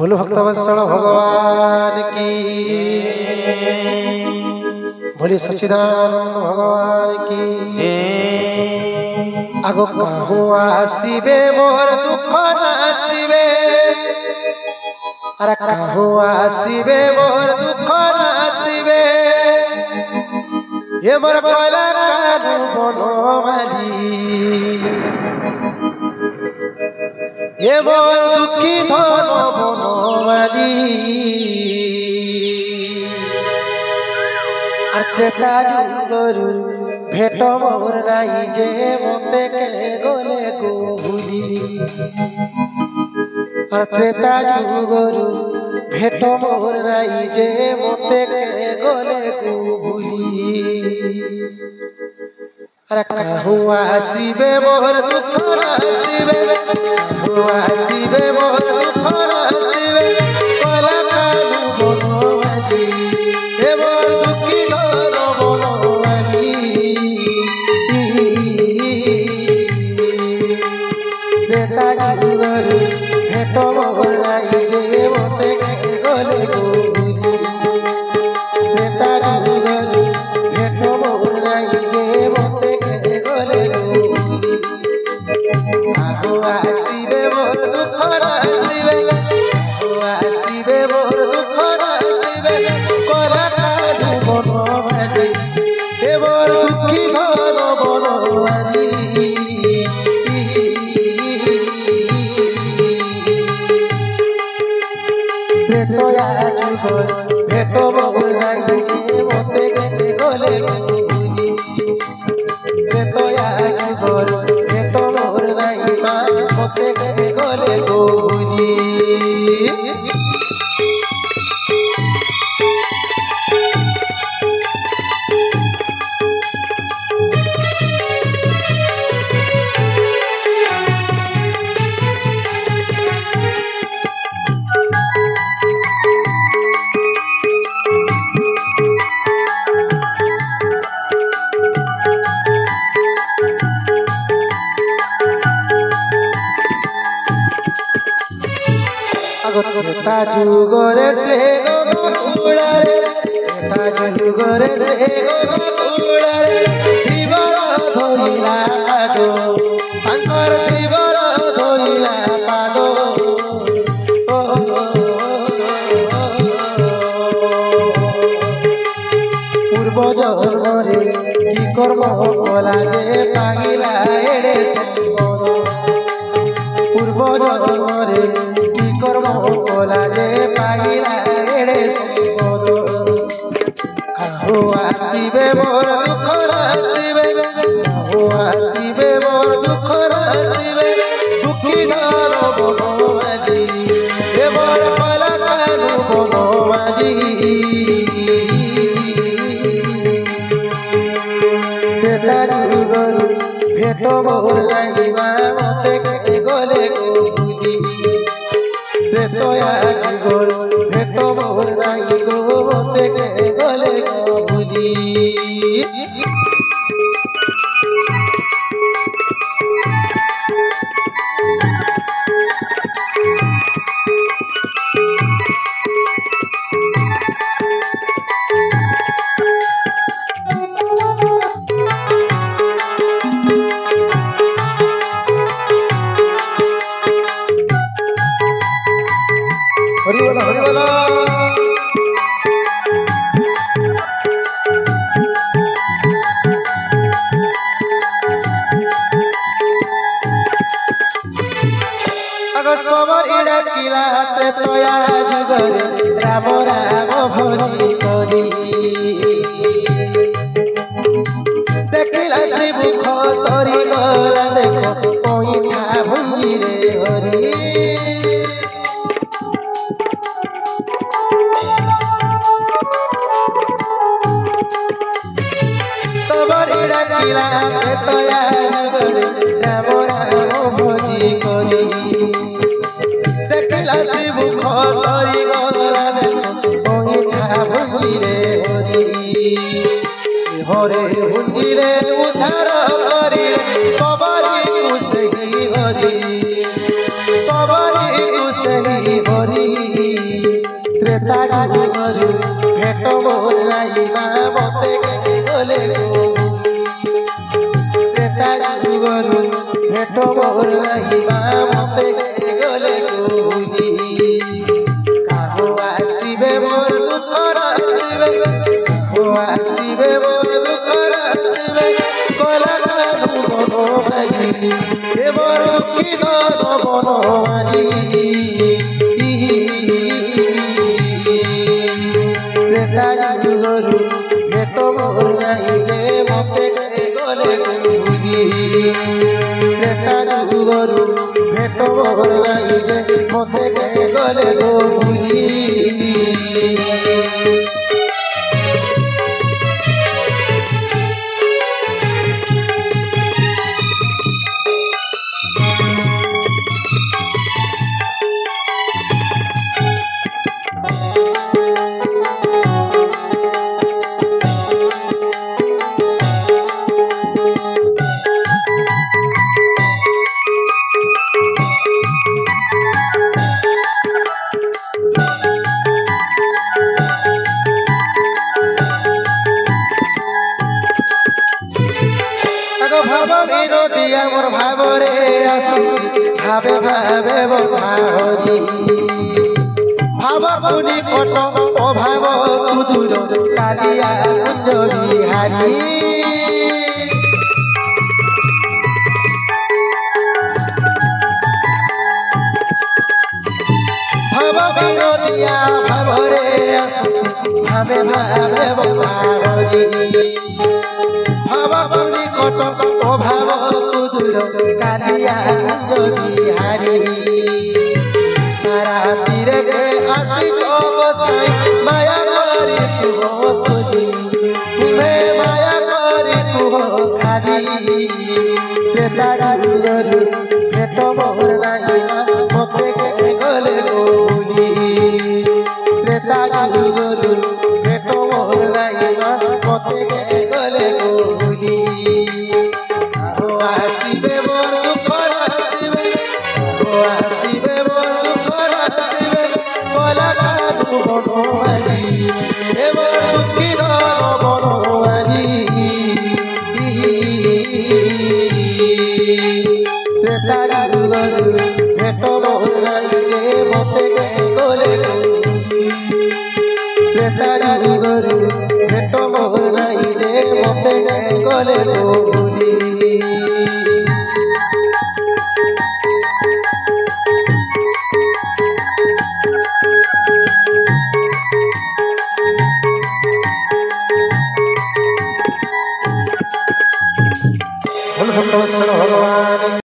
बोलो भक्तवत्सल भगवान की, बोले सच्चिदानंद भगवान की। आगो कहूँ आसीबे मोर दुख नासीबे, अरे कहूँ आसीबे मोर दुख नासीबे, ये मोर कला कानू बनमाली, ये मोर दुखी धन बनमाली। त्रेता जुगरु भेट मोर नाई जे मते के गले को भूली, त्रेता जुगरु भेट मोर नाई जे मते के गले को भूली। अरे कहूँ आसीबे मोर दुख नासीबे, कहूँ आसीबे मोर दुख नासीबे, कला कानू बनमाली, हे मोर दुखी धन बनमाली। त्रेता जुगरु भेट मोर नाई जे मते के गले को भूली, त्रेता जुगरु भेट मोर नाई जे मते के गले को भूली। कहूँ आसीबे मोर दुख नासीबे, कहूँ आसीबे मोर दुख नासीबे, कला कानू बनमाली, हे मोर दुखी धन बनमाली। त्रेतया जुगर भेट मोर नाई जे मते के गले को भूली, त्रेतया जुगर भेट मोर नाई मते के गले को भूली। त्रेता जुगरे से गोकुलारे, त्रेता जुगरे से गोकुलारे, धीवर धोइला पादो, अंतर धीवर धोइला पादो। पूर्व जन्मरे की कर्म कला जे पागिला एड़े संपद, पूर्व जन्मरे कर्म कला जे पागिला एड़े संपद। कहूँ आसीबे मोर दुख नासीबे, कहूँ आसीबे मोर दुख नासीबे, दुखी धन बनमाली, हे मोर कला कानू बनमाली। त्रेता जुगरु भेट मोर नाई मते के गले को भूली, त्रेतया जुगर भेट मोर नाई मते के गले को भूली। हरिवला हरिवला अगर सबर इड़ा किला त्रेतया जुगरे राम राम भरी करी, देखिला श्री मुख तरी गला देख पैठा भुंजी रे हरी। सबर इड़ा किला त्रेतया जुगरे राम राम भरी करी, देखिला श्री मुख तरी गला देख पैठा भुंजी रे हरी। श्री हरे भुंजी रे उद्धार करिले सबरी कुशही हरी, सबरी कुशही हरी। ত্রেতা যুগରୁ ভেট মোর নাই মা মতে গলে ত্রেতা যুগରୁ ভেট মোর নাই মা মতে গলে কাহো আসিবে মোর দুঃখর আসিবে কাহো আসিবে মোর দুঃখর আসিবে কলা কাহু বনমালী এ মোর কি দন বনমালী ত্রেতা যুগରୁ ভেট মোর নাই যে মতে গলে ত্রেতা যুগରୁ ভেট মোর নাই যে মতে গলে ভুলি ভাব বিনোদী আমার ভাবরে আসি ভাবে ভাবে ভাবরি ভাব কুনি কট ও ভাব কুদুর কালিয়া কুঞ্জ বিহারী ভাব বিনোদিয়া ভাবরে আসি ভাবে ভাবে ভাবরি ভাব কুনি কট ও ভাব কুদুর কালিয়া কুঞ্জ বিহারী সারা তীরে আসি বসাই মায়া করি তুহ তুজি তুমি মায়া করি তুহ খালি ত্রেতা যুগରୁ ভেট মোর নাই মতে গলে ভুলি ত্রেতা যুগରୁ ভেট মোর নাই মতে গলে ভুলি আহো আসিবে মোর দুঃখর আসিবে আহো আসিবে মোর দুঃখর আসিবে কলা কাহু বনমালী এ মোর দুঃখী দন বনমালী ত্রেতা যুগରୁ ভেট মোর নাই যে মতে গলে ত্রেতা যুগରୁ ভেট মোর নাই যে মতে গলে ভুলি ভগবান